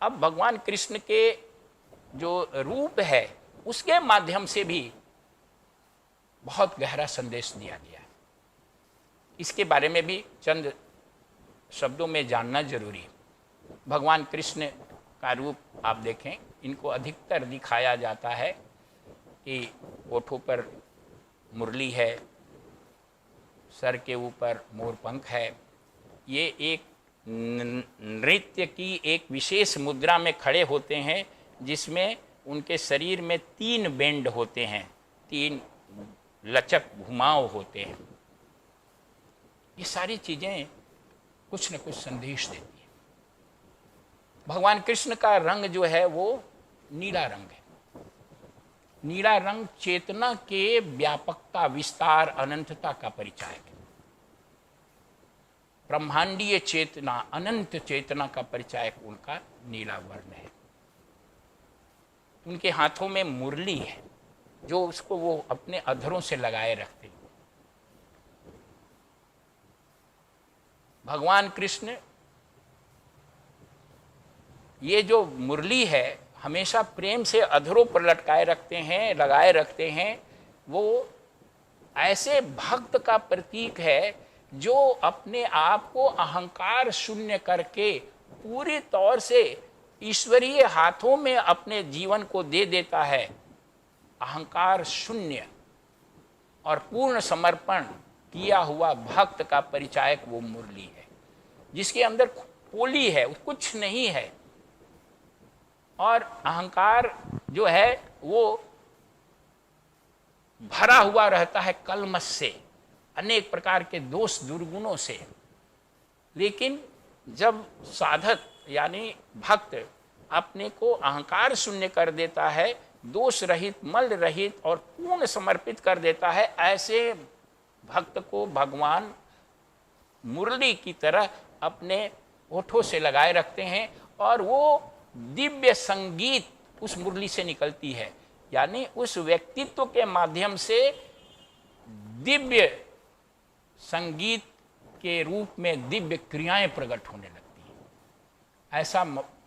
अब भगवान कृष्ण के जो रूप है उसके माध्यम से भी बहुत गहरा संदेश दिया गया है। इसके बारे में भी चंद शब्दों में जानना जरूरी है। भगवान कृष्ण का रूप आप देखें, इनको अधिकतर दिखाया जाता है कि होठों पर मुरली है, सर के ऊपर मोर पंख है। ये एक नृत्य की एक विशेष मुद्रा में खड़े होते हैं जिसमें उनके शरीर में 3 बेंड होते हैं, 3 लचक घुमाव होते हैं। ये सारी चीज़ें कुछ न कुछ संदेश देती हैं। भगवान कृष्ण का रंग जो है वो नीला रंग है। नीला रंग चेतना के व्यापकता, विस्तार, अनंतता का परिचायक है। ब्रह्मांडीय चेतना, अनंत चेतना का परिचायक उनका नीला वर्ण है। उनके हाथों में मुरली है जो उसको वो अपने अधरों से लगाए रखते हैं। भगवान कृष्ण ये जो मुरली है हमेशा प्रेम से अधरों पर लटकाए रखते हैं, लगाए रखते हैं। वो ऐसे भक्त का प्रतीक है जो अपने आप को अहंकार शून्य करके पूरी तौर से ईश्वरीय हाथों में अपने जीवन को दे देता है। अहंकार शून्य और पूर्ण समर्पण किया हुआ भक्त का परिचायक वो मुरली है जिसके अंदर पोली है, कुछ नहीं है। और अहंकार जो है वो भरा हुआ रहता है कलमश से, अनेक प्रकार के दोष दुर्गुणों से। लेकिन जब साधक यानी भक्त अपने को अहंकार शून्य कर देता है, दोष रहित, मल रहित और पूर्ण समर्पित कर देता है, ऐसे भक्त को भगवान मुरली की तरह अपने होठों से लगाए रखते हैं और वो दिव्य संगीत उस मुरली से निकलती है। यानी उस व्यक्तित्व के माध्यम से दिव्य संगीत के रूप में दिव्य क्रियाएं प्रकट होने लगती हैं। ऐसा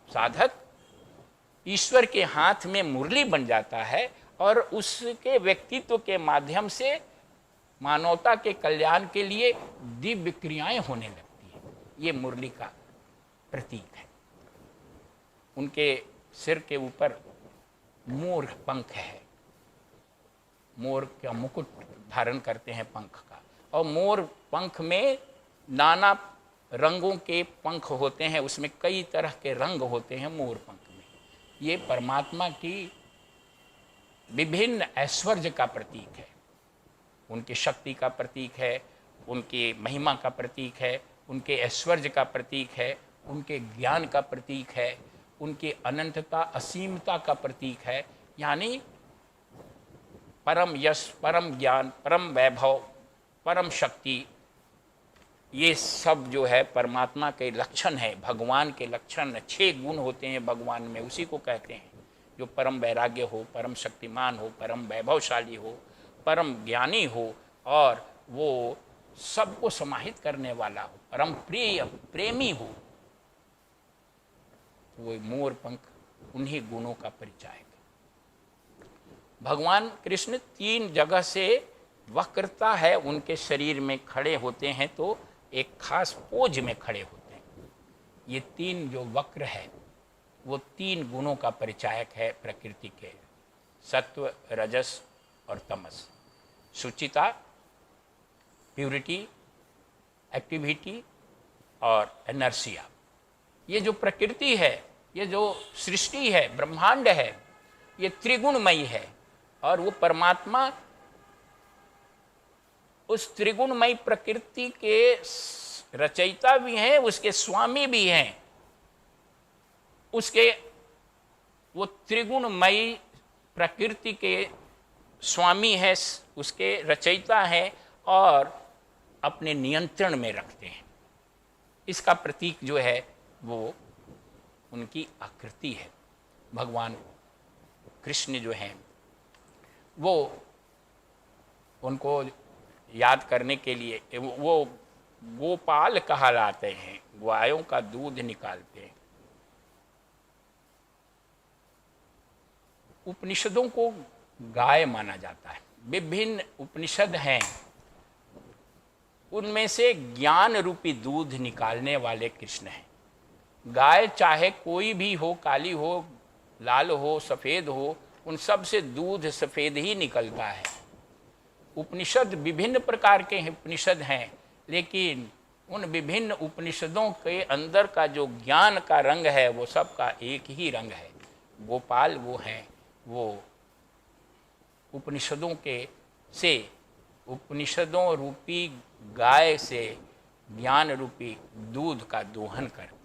साधक ईश्वर के हाथ में मुरली बन जाता है और उसके व्यक्तित्व के माध्यम से मानवता के कल्याण के लिए दिव्य क्रियाएं होने लगती हैं। ये मुरली का प्रतीक है। उनके सिर के ऊपर मोर पंख है, मोर का मुकुट धारण करते हैं पंख का, और मोर पंख में नाना रंगों के पंख होते हैं, उसमें कई तरह के रंग होते हैं मोर पंख में। ये परमात्मा की विभिन्न ऐश्वर्य का प्रतीक है, उनकी शक्ति का प्रतीक है, उनकी महिमा का प्रतीक है, उनके ऐश्वर्य का प्रतीक है, उनके ज्ञान का प्रतीक है, उनकी अनंतता, असीमता का प्रतीक है। यानी परम यश, परम ज्ञान, परम वैभव, परम शक्ति, ये सब जो है परमात्मा के लक्षण है, भगवान के लक्षण। 6 गुण होते हैं भगवान में, उसी को कहते हैं। जो परम वैराग्य हो, परम शक्तिमान हो, परम वैभवशाली हो, परम ज्ञानी हो और वो सबको समाहित करने वाला हो, परम प्रिय प्रेमी हो, वो मोर पंख उन्हीं गुणों का परिचायक है। भगवान कृष्ण 3 जगह से वक्रता है उनके शरीर में खड़े होते हैं तो एक खास पोज में खड़े होते हैं। ये 3 जो वक्र है वो 3 गुणों का परिचायक है प्रकृति के, सत्व, रजस और तमस। शुचिता, प्यूरिटी, एक्टिविटी और एनर्सिया। ये जो प्रकृति है, ये जो सृष्टि है, ब्रह्मांड है, ये त्रिगुणमयी है और वो परमात्मा उस त्रिगुणमयी प्रकृति के रचयिता भी हैं, उसके स्वामी भी हैं। उसके वो त्रिगुणमयी प्रकृति के स्वामी है, उसके रचयिता हैं और अपने नियंत्रण में रखते हैं। इसका प्रतीक जो है वो उनकी आकृति है। भगवान कृष्ण जो हैं वो, उनको याद करने के लिए वो गोपाल कहलाते हैं, गायों का दूध निकालते हैं। उपनिषदों को गाय माना जाता है। विभिन्न उपनिषद हैं, उनमें से ज्ञान रूपी दूध निकालने वाले कृष्ण हैं। गाय चाहे कोई भी हो, काली हो, लाल हो, सफ़ेद हो, उन सब से दूध सफ़ेद ही निकलता है। उपनिषद विभिन्न प्रकार के उपनिषद हैं, लेकिन उन विभिन्न उपनिषदों के अंदर का जो ज्ञान का रंग है वो सबका एक ही रंग है। गोपाल वो हैं, वो उपनिषदों के से, उपनिषदों रूपी गाय से ज्ञान रूपी दूध का दोहन करते